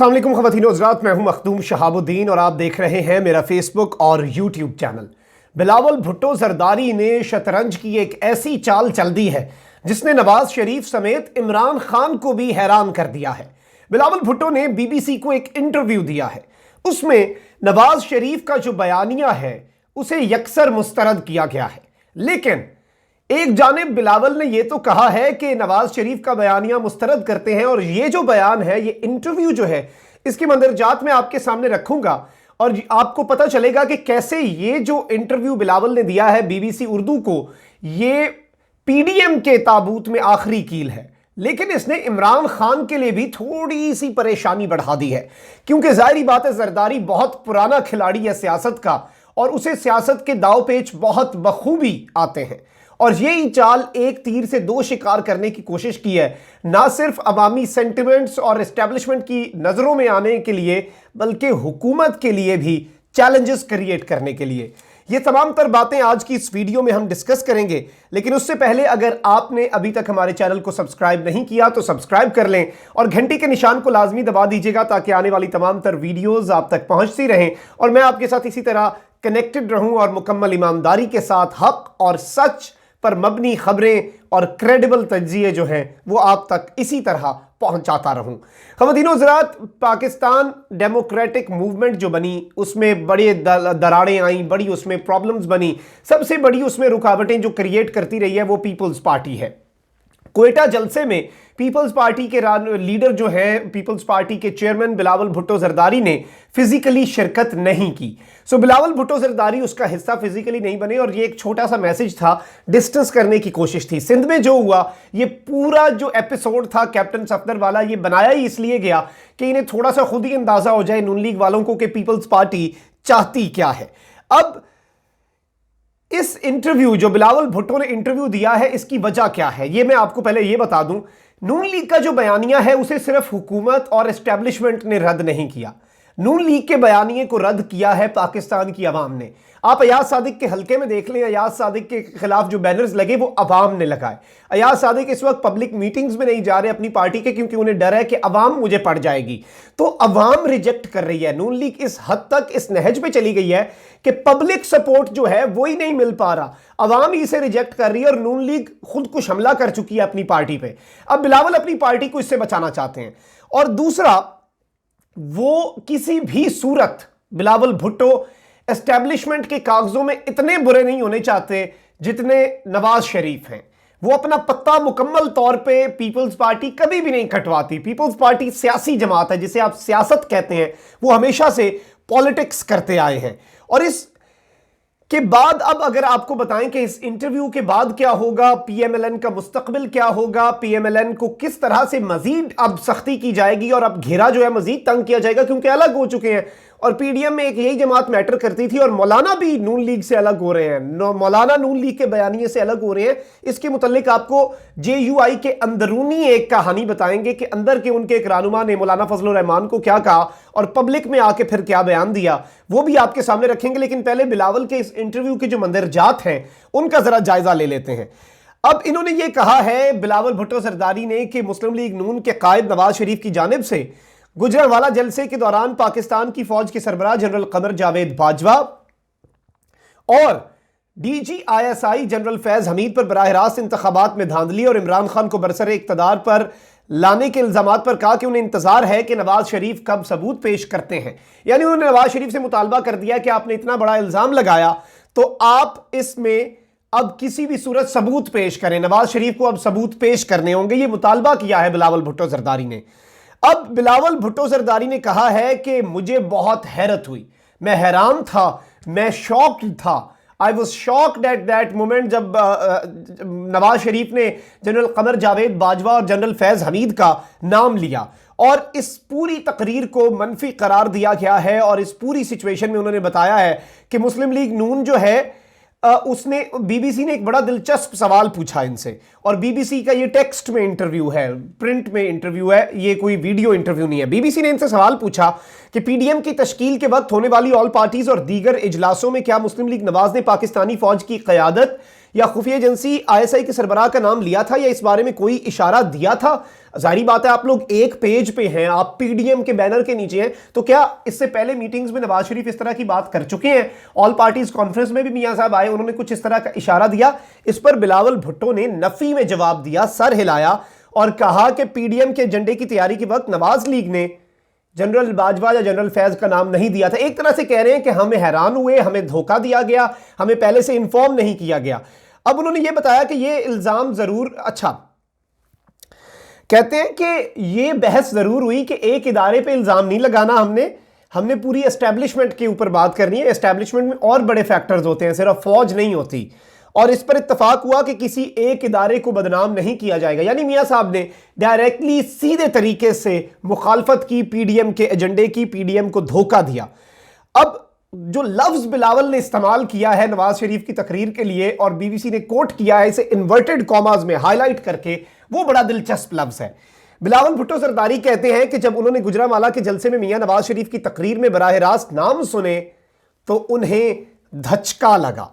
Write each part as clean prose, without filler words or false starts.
अस्सलाम वालेकुम ख़वातीन हज़रात, मैं हूं मखदूम शहाबुद्दीन और आप देख रहे हैं मेरा फेसबुक और यूट्यूब चैनल। बिलावल भुट्टो जरदारी ने शतरंज की एक ऐसी चाल चल दी है जिसने नवाज शरीफ समेत इमरान खान को भी हैरान कर दिया है। बिलावल भुट्टो ने बीबीसी को एक इंटरव्यू दिया है, उसमें नवाज शरीफ का जो बयानिया है उसे यकसर मुस्तरद किया गया है, लेकिन एक जानिब बिलावल ने यह तो कहा है कि नवाज शरीफ का बयानिया मुस्तरद करते हैं और ये जो बयान है, ये इंटरव्यू जो है, इसकी मंदरजात मैं आपके सामने रखूंगा और आपको पता चलेगा कि कैसे ये जो इंटरव्यू बिलावल ने दिया है बीबीसी उर्दू को, ये पीडीएम के ताबूत में आखिरी कील है। लेकिन इसने इमरान खान के लिए भी थोड़ी सी परेशानी बढ़ा दी है, क्योंकि जाहिर बात है जरदारी बहुत पुराना खिलाड़ी है सियासत का और उसे सियासत के दाव पेच बहुत बखूबी आते हैं और यही चाल एक तीर से दो शिकार करने की कोशिश की है, ना सिर्फ अवामी सेंटिमेंट्स और एस्टेब्लिशमेंट की नज़रों में आने के लिए बल्कि हुकूमत के लिए भी चैलेंजेस क्रिएट करने के लिए। ये तमाम तर बातें आज की इस वीडियो में हम डिस्कस करेंगे, लेकिन उससे पहले अगर आपने अभी तक हमारे चैनल को सब्सक्राइब नहीं किया तो सब्सक्राइब कर लें और घंटी के निशान को लाजमी दबा दीजिएगा ताकि आने वाली तमाम तर वीडियोज़ आप तक पहुँचती रहें और मैं आपके साथ इसी तरह कनेक्टेड रहूँ और मुकम्मल ईमानदारी के साथ हक और सच पर मबनी खबरें और क्रेडिबल तज्जिए जो हैं वो आप तक इसी तरह पहुंचाता रहूं। ख़वातीनो हज़रात, पाकिस्तान डेमोक्रेटिक मूवमेंट जो बनी उसमें बड़े दरारें आई, बड़ी उसमें प्रॉब्लम्स बनी। सबसे बड़ी उसमें रुकावटें जो क्रिएट करती रही है वो पीपल्स पार्टी है। क्वेटा जलसे में पीपल्स पार्टी के लीडर जो हैं, पीपल्स पार्टी के चेयरमैन बिलावल भुट्टो जरदारी ने फिजिकली शिरकत नहीं की। सो बिलावल भुट्टो जरदारी उसका हिस्सा फिजिकली नहीं बने और ये एक छोटा सा मैसेज था, डिस्टेंस करने की कोशिश थी। सिंध में जो हुआ, ये पूरा जो एपिसोड था कैप्टन सफदर वाला, ये बनाया ही इसलिए गया कि इन्हें थोड़ा सा खुद ही अंदाजा हो जाए नून लीग वालों को कि पीपल्स पार्टी चाहती क्या है। अब इस इंटरव्यू जो बिलावल भुट्टो ने इंटरव्यू दिया है, इसकी वजह क्या है ये मैं आपको पहले ये बता दूं। नून लीग का जो बयानिया है उसे सिर्फ हुकूमत और एस्टेब्लिशमेंट ने रद्द नहीं किया, नून लीग के बयानिए को रद्द किया है पाकिस्तान की आवाम ने। आप अयाज सादिक के हलके में देख लें, अयाज सादिक के खिलाफ जो बैनर्स लगे वो अवाम ने लगाए। अयाज सादिक इस वक्त पब्लिक मीटिंग्स में नहीं जा रहे अपनी पार्टी के, क्योंकि उन्हें डर है कि अवाम मुझे पड़ जाएगी। तो अवाम रिजेक्ट कर रही है। नून लीग इस हद तक इस नहज पे चली गई है कि पब्लिक सपोर्ट जो है वो ही नहीं मिल पा रहा, अवाम ही इसे रिजेक्ट कर रही है और नून लीग खुद कुछ हमला कर चुकी है अपनी पार्टी पे। अब बिलावल अपनी पार्टी को इससे बचाना चाहते हैं और दूसरा, वो किसी भी सूरत बिलावल भुट्टो एस्टेब्लिशमेंट के कागजों में इतने बुरे नहीं होने चाहते जितने नवाज शरीफ हैं। वो अपना पत्ता मुकम्मल तौर पे पीपल्स पार्टी कभी भी नहीं कटवाती। पीपल्स पार्टी सियासी जमात है, जिसे आप सियासत कहते हैं, वो हमेशा से पॉलिटिक्स करते आए हैं। और इस के बाद अब अगर आपको बताएं कि इस इंटरव्यू के बाद क्या होगा, पीएमएलएन का मुस्तकबिल क्या होगा, पीएमएलएन को किस तरह से मजीद अब सख्ती की जाएगी और अब घेरा जो है मजीद तंग किया जाएगा, क्योंकि अलग हो चुके हैं और पीडीएम में एक यही जमात मैटर करती थी और मौलाना भी नून लीग से अलग हो रहे हैं, मौलाना नून लीग के बयानिए से अलग हो रहे हैं। इसके मुतल्लिक आपको जेयूआई के अंदरूनी एक कहानी बताएंगे कि अंदर के उनके एक रहनुमा ने मौलाना फजलुर रहमान को क्या कहा और पब्लिक में आके फिर क्या बयान दिया, वो भी आपके सामने रखेंगे। लेकिन पहले बिलावल के इस इंटरव्यू के जो मंदरजात हैं उनका जरा जायजा ले लेते हैं। अब इन्होंने ये कहा है बिलावल भुट्टो जरदारी ने कि मुस्लिम लीग नून के कायद नवाज शरीफ की जानिब से गुजरांवाला जलसे के दौरान पाकिस्तान की फौज के सरबराह जनरल कमर जावेद बाजवा और डीजीआईएसआई जनरल फैज हमीद पर बराह रास्त इंतखाबात में धांधली और इमरान खान को बरसरे इक्तदार पर लाने के इल्जामात पर कहा कि उन्हें इंतजार है कि नवाज शरीफ कब सबूत पेश करते हैं। यानी उन्होंने नवाज शरीफ से मुतालबा कर दिया कि आपने इतना बड़ा इल्जाम लगाया तो आप इसमें अब किसी भी सूरत सबूत पेश करें, नवाज शरीफ को अब सबूत पेश करने होंगे। ये मुतालबा किया है बिलावल भुट्टो जरदारी ने। अब बिलावल भुट्टो जरदारी ने कहा है कि मुझे बहुत हैरत हुई, मैं हैरान था, मैं शॉक्ड था। I was shocked at that moment जब नवाज शरीफ ने जनरल कमर जावेद बाजवा और जनरल फैज हमीद का नाम लिया और इस पूरी तकरीर को मनफी करार दिया गया है। और इस पूरी सिचुएशन में उन्होंने बताया है कि मुस्लिम लीग नून जो है उसने, बीबीसी ने एक बड़ा दिलचस्प सवाल पूछा इनसे और बीबीसी का ये टेक्स्ट में इंटरव्यू है, प्रिंट में इंटरव्यू है, ये कोई वीडियो इंटरव्यू नहीं है। बीबीसी ने इनसे सवाल पूछा कि पीडीएम की तश्कील के वक्त होने वाली ऑल पार्टीज और दीगर इजलासों में क्या मुस्लिम लीग नवाज ने पाकिस्तानी फौज की क़यादत या खुफिया एजेंसी आईएसआई के सरबराह का नाम लिया था या इस बारे में कोई इशारा दिया था? जाहिर बात है, आप लोग एक पेज पे हैं, आप पीडीएम के बैनर के नीचे हैं, तो क्या इससे पहले मीटिंग्स में नवाज शरीफ इस तरह की बात कर चुके हैं? ऑल पार्टीज कॉन्फ्रेंस में भी मियां साहब आए, उन्होंने कुछ इस तरह का इशारा दिया? इस पर बिलावल भुट्टो ने नफी में जवाब दिया, सर हिलाया और कहा कि पीडीएम के एजेंडे की तैयारी के वक्त नवाज लीग ने जनरल बाजवा या जनरल फैज का नाम नहीं दिया था। एक तरह से कह रहे हैं कि हमें हैरान हुए, हमें धोखा दिया गया, हमें पहले से इंफॉर्म नहीं किया गया। अब उन्होंने यह बताया कि यह इल्जाम जरूर, अच्छा, कहते हैं कि यह बहस जरूर हुई कि एक इदारे पे इल्जाम नहीं लगाना, हमने पूरी एस्टेब्लिशमेंट के ऊपर बात करनी है। एस्टेब्लिशमेंट में और बड़े फैक्टर्स होते हैं, सिर्फ फौज नहीं होती। और इस पर इत्तफाक हुआ कि किसी एक इदारे को बदनाम नहीं किया जाएगा। यानी मियां साहब ने डायरेक्टली सीधे तरीके से मुखालफत की, पीडीएम के एजेंडे की, पीडीएम को धोखा दिया। अब जो लफ्ज बिलावल ने इस्तेमाल किया है नवाज शरीफ की तकरीर के लिए और बीबीसी ने कोट किया है इसे इन्वर्टेड कॉमास में हाईलाइट करके, वो बड़ा दिलचस्प लफ्ज है। बिलावल भुट्टो जरदारी कहते हैं कि जब उन्होंने गुजरांवाला के जलसे में मियां नवाज शरीफ की तकरीर में बराह रास्त नाम सुने तो उन्हें धचका लगा।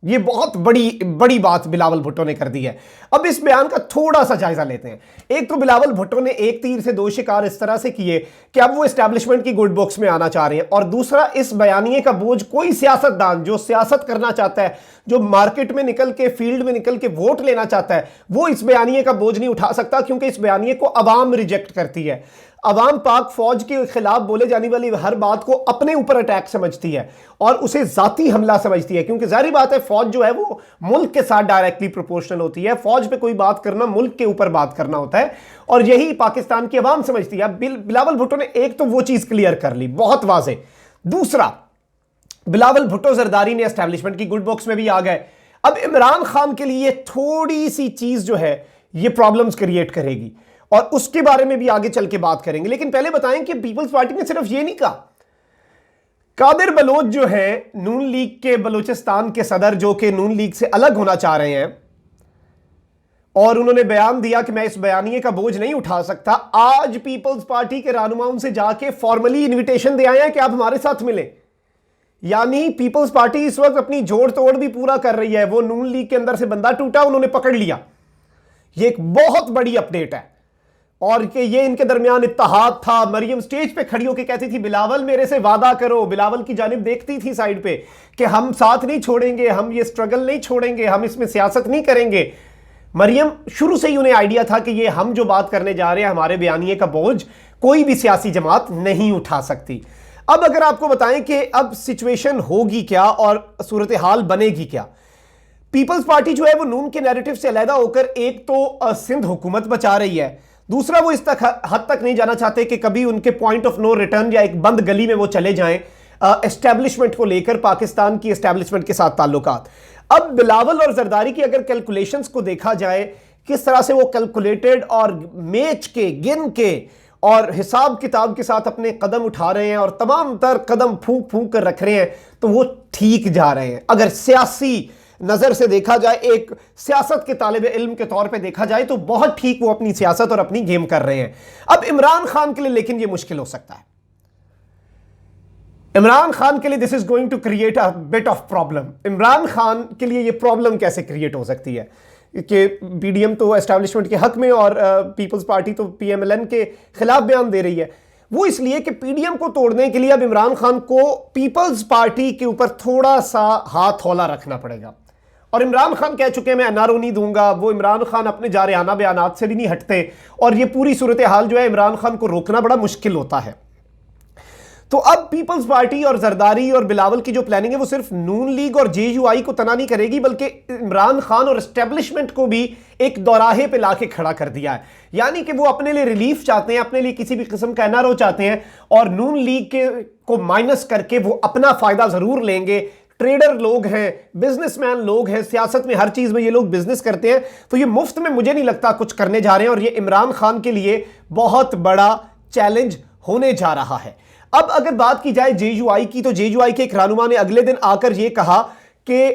यह बहुत बड़ी बात बिलावल भुट्टो ने कर दी है। अब इस बयान का थोड़ा सा जायजा लेते हैं। एक तो बिलावल भुट्टो ने एक तीर से दो शिकार इस तरह से किए कि अब वो एस्टैब्लिशमेंट की गुड बुक्स में आना चाह रहे हैं, और दूसरा, इस बयानिए का बोझ कोई सियासतदान जो सियासत करना चाहता है, जो मार्केट में निकल के, फील्ड में निकल के वोट लेना चाहता है, वो इस बयानिए का बोझ नहीं उठा सकता, क्योंकि इस बयानिए को अवाम रिजेक्ट करती है। अवाम पाक फौज के खिलाफ बोले जाने वाली हर बात को अपने ऊपर अटैक समझती है और उसे जाती हमला समझती है, क्योंकि जाहिर बात है फौज जो है वो मुल्क के साथ डायरेक्टली प्रोपोर्शनल होती है। फौज पे कोई बात करना मुल्क के ऊपर बात करना होता है, और यही पाकिस्तान की अवाम समझती है। बिलावल भुट्टो ने एक तो वो चीज क्लियर कर ली, बहुत वाज़ेह। दूसरा, बिलावल भुट्टो जरदारी ने एस्टैब्लिशमेंट की गुड बॉक्स में भी आ गए। अब इमरान खान के लिए थोड़ी सी चीज जो है ये प्रॉब्लम्स क्रिएट करेगी, और उसके बारे में भी आगे चल के बात करेंगे। लेकिन पहले बताएं कि पीपल्स पार्टी ने सिर्फ ये नहीं कहा। कादिर बलोच जो है नून लीग के बलूचिस्तान के सदर, जो कि नून लीग से अलग होना चाह रहे हैं, और उन्होंने बयान दिया कि मैं इस बयानिए का बोझ नहीं उठा सकता। आज पीपल्स पार्टी के रहनुमाओं से जाके फॉर्मली इन्विटेशन दे आए हैं कि आप हमारे साथ मिलें। यानी पीपल्स पार्टी इस वक्त अपनी जोड़ तोड़ भी पूरा कर रही है। वो नून लीग के अंदर से बंदा टूटा, उन्होंने पकड़ लिया। ये एक बहुत बड़ी अपडेट है, और कि ये इनके दरमियान इत्तेहाद था। मरियम स्टेज पे खड़ी होकर कहती थी बिलावल मेरे से वादा करो, बिलावल की जानिब देखती थी साइड पे कि हम साथ नहीं छोड़ेंगे, हम ये स्ट्रगल नहीं छोड़ेंगे, हम इसमें सियासत नहीं करेंगे। मरियम शुरू से ही उन्हें आइडिया था कि ये हम जो बात करने जा रहे हैं, हमारे बयानिए का बोझ कोई भी सियासी जमात नहीं उठा सकती। अब अगर आपको बताएं कि अब सिचुएशन होगी क्या और सूरत हाल बनेगी क्या। पीपल्स पार्टी जो है वो नून के नैरेटिव से अलहदा होकर एक तो सिंध हुकूमत बचा रही है, दूसरा वो इस हद तक नहीं जाना चाहते कि कभी उनके पॉइंट ऑफ नो रिटर्न या एक बंद गली में वो चले जाएं एस्टैब्लिशमेंट को लेकर, पाकिस्तान की एस्टैब्लिशमेंट के साथ ताल्लुकात। अब बिलावल और जरदारी की अगर कैलकुलेशंस को देखा जाए, किस तरह से वो कैलकुलेटेड और मेच के, गिन के और हिसाब किताब के साथ अपने कदम उठा रहे हैं और तमाम तर कदम फूंक फूंक कर रख रहे हैं, तो वो ठीक जा रहे हैं। अगर सियासी नजर से देखा जाए, एक सियासत के तालिबे इल्म के तौर पे देखा जाए, तो बहुत ठीक वो अपनी सियासत और अपनी गेम कर रहे हैं। अब इमरान खान के लिए लेकिन ये मुश्किल हो सकता है। इमरान खान के लिए this is going to create a bit of problem. Imran Khan के लिए ये प्रॉब्लम कैसे क्रिएट हो सकती है कि पीडीएम तो एस्टैब्लिशमेंट के हक में और पीपल्स पार्टी तो पीएमएलएन के खिलाफ बयान दे रही है। वो इसलिए कि पीडीएम को तोड़ने के लिए अब इमरान खान को पीपल्स पार्टी के ऊपर थोड़ा सा हाथ हौला रखना पड़ेगा। और इमरान खान कह चुके हैं मैं एनआरओ नहीं दूंगा। वो इमरान खान अपने जारहाना बयानात से भी नहीं हटते, और ये पूरी सूरत हाल जो है इमरान खान को रोकना बड़ा मुश्किल होता है। तो अब पीपल्स पार्टी और जरदारी और बिलावल की जो प्लानिंग है वो सिर्फ नून लीग और जेयूआई को तना नहीं करेगी, बल्कि इमरान खान और एस्टेब्लिशमेंट को भी एक दौराहे पे लाके खड़ा कर दिया है। यानी कि वो अपने लिए रिलीफ चाहते हैं, अपने लिए किसी भी किस्म का एनआरओ चाहते हैं, और नून लीग के को माइनस करके वो अपना फायदा जरूर लेंगे। ट्रेडर लोग हैं, बिजनेसमैन लोग हैं, सियासत में हर चीज में ये लोग बिजनेस करते हैं, तो ये मुफ्त में मुझे नहीं लगता कुछ करने जा रहे हैं, और ये इमरान खान के लिए बहुत बड़ा चैलेंज होने जा रहा है। अब अगर बात की जाए जेयूआई की, तो जेयूआई के एक रहनुमा ने अगले दिन आकर यह कहा कि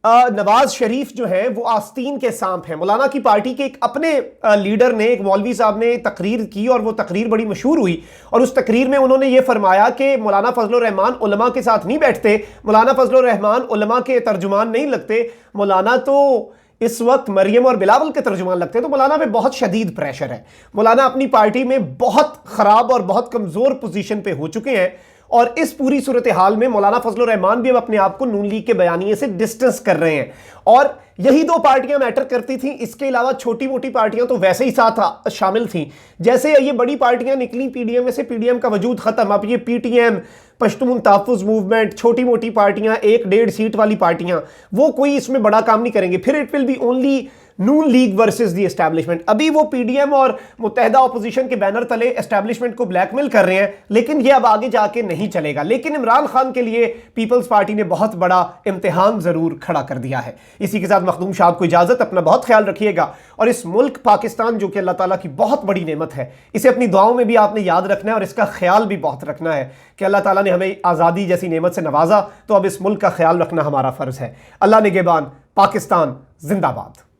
नवाज शरीफ जो है वो आस्तीन के सांप हैं। मौलाना की पार्टी के एक अपने लीडर ने, एक मौलवी साहब ने तकरीर की और वो तकरीर बड़ी मशहूर हुई और उस तकरीर में उन्होंने ये फरमाया कि मौलाना फजलुर रहमान उलमा के साथ नहीं बैठते, मौलाना फजलुर रहमान उलमा के तर्जुमान नहीं लगते, मौलाना तो इस वक्त मरियम और बिलावल के तर्जुमान लगते हैं। तो मौलाना पे बहुत शदीद प्रेशर है। मौलाना अपनी पार्टी में बहुत खराब और बहुत कमजोर पोजीशन पे हो चुके हैं और इस पूरी सूरत हाल में मौलाना फजलुर रहमान भी अब अपने आप को नून लीग के बयानिए से डिस्टेंस कर रहे हैं और यही दो पार्टियां मैटर करती थी। इसके अलावा छोटी मोटी पार्टियां तो वैसे ही साथ शामिल थी। जैसे ये बड़ी पार्टियां निकली पीडीएम में से, पीडीएम का वजूद खत्म। अब ये पीटीएम, पश्तून तहफ़्फ़ुज़ मूवमेंट, छोटी मोटी पार्टियां, 1-1.5 सीट वाली पार्टियां, वो कोई इसमें बड़ा काम नहीं करेंगे। फिर it will be only Noon league versus the establishment. अभी वो पीडीएम और मुत्तहिदा अपोजिशन के बैनर तले एस्टैब्लिशमेंट को ब्लैकमेल कर रहे हैं, लेकिन ये अब आगे जाके नहीं चलेगा। लेकिन इमरान खान के लिए पीपल्स पार्टी ने बहुत बड़ा इम्तिहान जरूर खड़ा कर दिया है। इसी के साथ मखदूम साहब को इजाजत, अपना बहुत ख्याल रखिएगा और इस मुल्क पाकिस्तान जो कि अल्लाह ताला की बहुत बड़ी नेमत है, इसे अपनी दुआओं में भी आपने याद रखना है और इसका ख्याल भी बहुत रखना है कि अल्लाह ताला ने हमें आज़ादी जैसी नेमत से नवाजा, तो अब इस मुल्क का ख्याल रखना हमारा फर्ज है। अल्लाह निगहबान, पाकिस्तान जिंदाबाद।